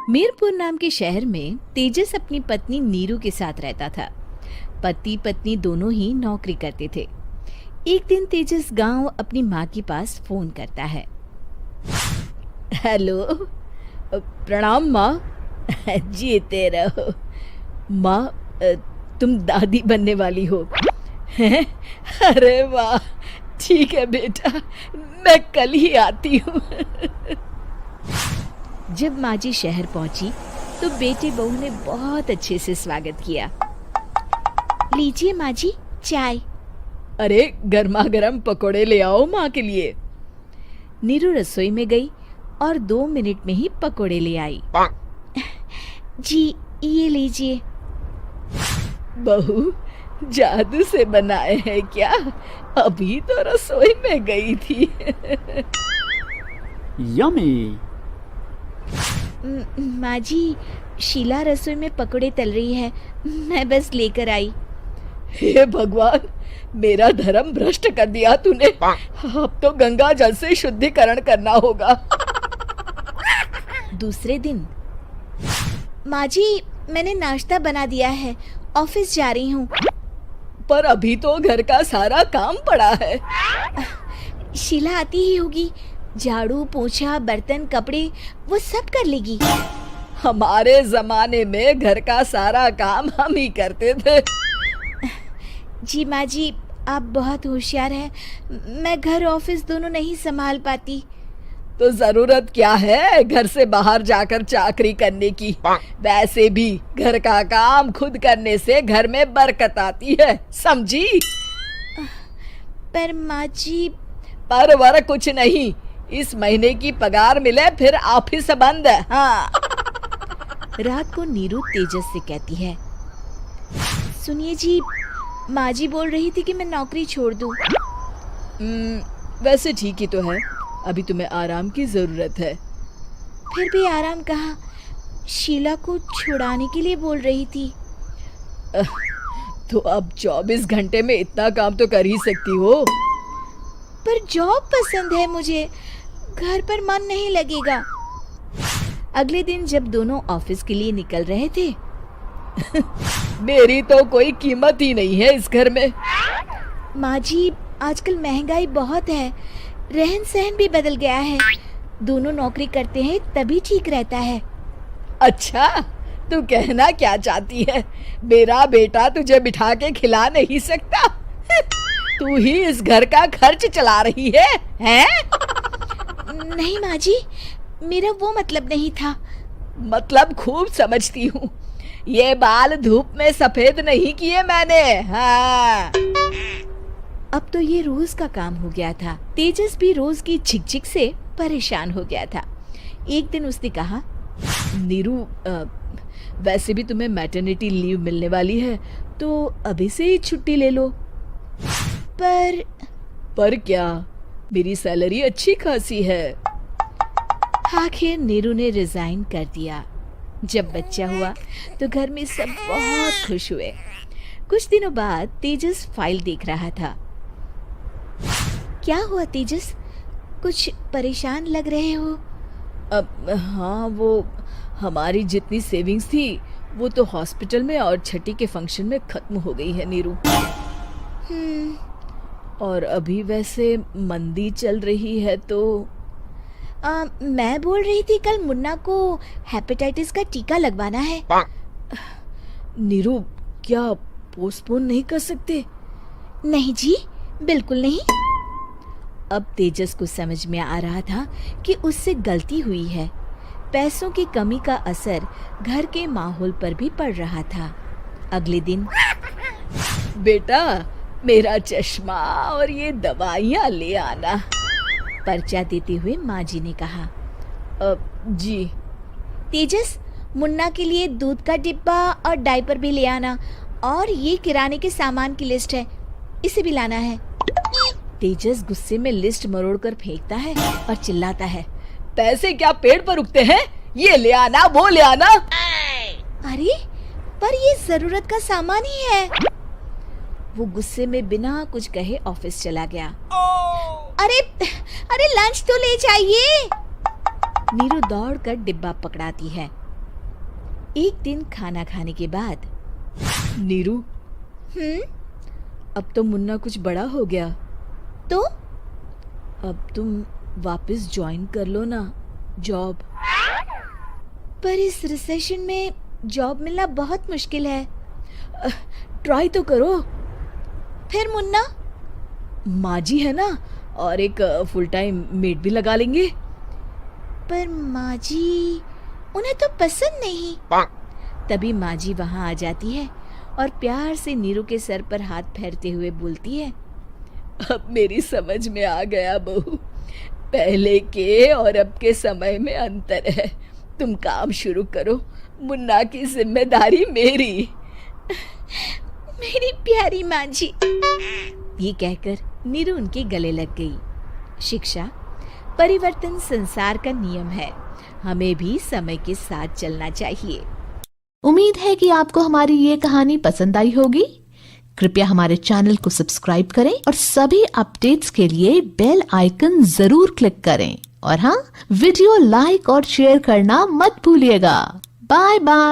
मीरपुर नाम के शहर में तेजस अपनी पत्नी नीरू के साथ रहता था। पति पत्नी दोनों ही नौकरी करते थे। एक दिन तेजस गांव अपनी माँ के पास फोन करता है। हेलो, प्रणाम माँ। जीते रहो माँ, तुम दादी बनने वाली हो हैं? अरे वाह, ठीक है बेटा, मैं कल ही आती हूँ। जब माँ जी शहर पहुंची तो बेटे बहू ने बहुत अच्छे से स्वागत किया। लीजिए माँ जी, चाय। अरे गर्मा गर्म पकोड़े ले आओ माँ के लिए। नीरू रसोई में गई और 2 मिनट में ही पकोड़े ले आई। जी ये लीजिए। बहू, जादू से बनाए हैं क्या? अभी तो रसोई में गई थी। यम्मी। माँ जी, शीला रसोई में पकोड़े तल रही है, मैं बस लेकर आई। हे भगवान, मेरा धर्म भ्रष्ट कर दिया तूने। अब तो गंगा जल से शुद्धिकरण करना होगा। दूसरे दिन, माँ जी मैंने नाश्ता बना दिया है, ऑफिस जा रही हूँ। पर अभी तो घर का सारा काम पड़ा है। शीला आती ही होगी, झाड़ू पोछा बर्तन कपड़े वो सब कर लेगी। हमारे जमाने में घर का सारा काम हम ही करते थे। जी माँ जी, आप बहुत होशियार हैं, मैं घर ऑफिस दोनों नहीं संभाल पाती। तो जरूरत क्या है घर से बाहर जाकर चाकरी करने की? वैसे भी घर का काम खुद करने से घर में बरकत आती है, समझी? पर माँ जी। पर वर कुछ नहीं, इस महीने की पगार मिले फिर ऑफिस बंद। हाँ। रात को नीरू तेजस से कहती है, सुनिए जी, माँ जी बोल रही थी कि मैं नौकरी छोड़ दूं। वैसे ठीक ही तो है, अभी तुम्हें आराम की जरूरत है। फिर भी आराम कहाँ, शीला को छुड़ाने के लिए बोल रही थी। तो अब 24 घंटे में इतना काम तो कर ही सकती हो। पर जॉब पसंद है मुझे, घर पर मन नहीं लगेगा। अगले दिन जब दोनों ऑफिस के लिए निकल रहे थे, मेरी तो कोई कीमत ही नहीं है इस घर में। माँ जी, आजकल महंगाई बहुत है, रहन सहन भी बदल गया है, दोनों नौकरी करते हैं तभी ठीक रहता है। अच्छा, तू कहना क्या चाहती है? मेरा बेटा तुझे बिठा के खिला नहीं सकता? तू ही इस घर का खर्च चला रही है, हैं? नहीं माँ जी, मेरा वो मतलब नहीं था। मतलब खूब समझती हूँ, ये बाल धूप में सफेद नहीं किए मैंने। हाँ। अब तो ये रोज का काम हो गया था। तेजस भी रोज की झिकझिक से परेशान हो गया था। एक दिन उसने कहा, नीरू, वैसे भी तुम्हें मैटरनिटी लीव मिलने वाली है, तो अभी से ही छुट्टी ले लो। पर क्या, मेरी सैलरी अच्छी खासी है। आखिर नीरू ने रिजाइन कर दिया। जब बच्चा हुआ तो घर में सब बहुत खुश हुए। कुछ दिनों बाद तेजस फाइल देख रहा था। क्या हुआ तेजस, कुछ परेशान लग रहे हो? हाँ, वो हमारी जितनी सेविंग्स थी वो तो हॉस्पिटल में और छठी के फंक्शन में खत्म हो गई है नीरू। और अभी वैसे मंदी चल रही है तो मैं बोल रही थी कल मुन्ना को हेपेटाइटिस का टीका लगवाना है। नीरू, क्या पोस्टपोन नहीं कर सकते? नहीं जी, बिल्कुल नहीं। अब तेजस को समझ में आ रहा था कि उससे गलती हुई है। पैसों की कमी का असर घर के माहौल पर भी पड़ रहा था। अगले दिन, बेटा मेरा चश्मा और ये दवाइयाँ ले आना, पर्चा देते हुए माँ जी ने कहा। जी। तेजस, मुन्ना के लिए दूध का डिब्बा और डायपर भी ले आना, और ये किराने के सामान की लिस्ट है, इसे भी लाना है। तेजस गुस्से में लिस्ट मरोड़कर फेंकता है और चिल्लाता है, पैसे क्या पेड़ पर उगते हैं? ये ले आना, वो ले आना। अरे पर ये जरूरत का सामान ही है। वो गुस्से में बिना कुछ कहे ऑफिस चला गया। अरे लंच तो ले जाइए। नीरू दौड़कर डिब्बा पकड़ाती है एक दिन खाना खाने के बाद, नीरू, अब तो मुन्ना कुछ बड़ा हो गया, तो अब तुम वापस ज्वाइन कर लो ना जॉब। पर इस रिसेशन में जॉब मिलना बहुत मुश्किल है। ट्राई तो करो। फिर मुन्ना? माँ जी है ना, और एक फुल टाइम मेड भी लगा लेंगे। पर माँ जी, उन्हें तो पसंद नहीं। तभी माँ जी वहाँ आ जाती है और प्यार से नीरू के सर पर हाथ फेरते हुए बोलती है, अब मेरी समझ में आ गया बहू, पहले के और अब के समय में अंतर है। तुम काम शुरू करो, मुन्ना की जिम्मेदारी मेरी। मेरी प्यारी माँ जी। ये कहकर नीरू उनके गले लग गई। शिक्षा, परिवर्तन संसार का नियम है, हमें भी समय के साथ चलना चाहिए। उम्मीद है कि आपको हमारी ये कहानी पसंद आई होगी। कृपया हमारे चैनल को सब्सक्राइब करें और सभी अपडेट्स के लिए बेल आइकन जरूर क्लिक करें। और हाँ, वीडियो लाइक और शेयर करना मत भूलिएगा। Bye bye.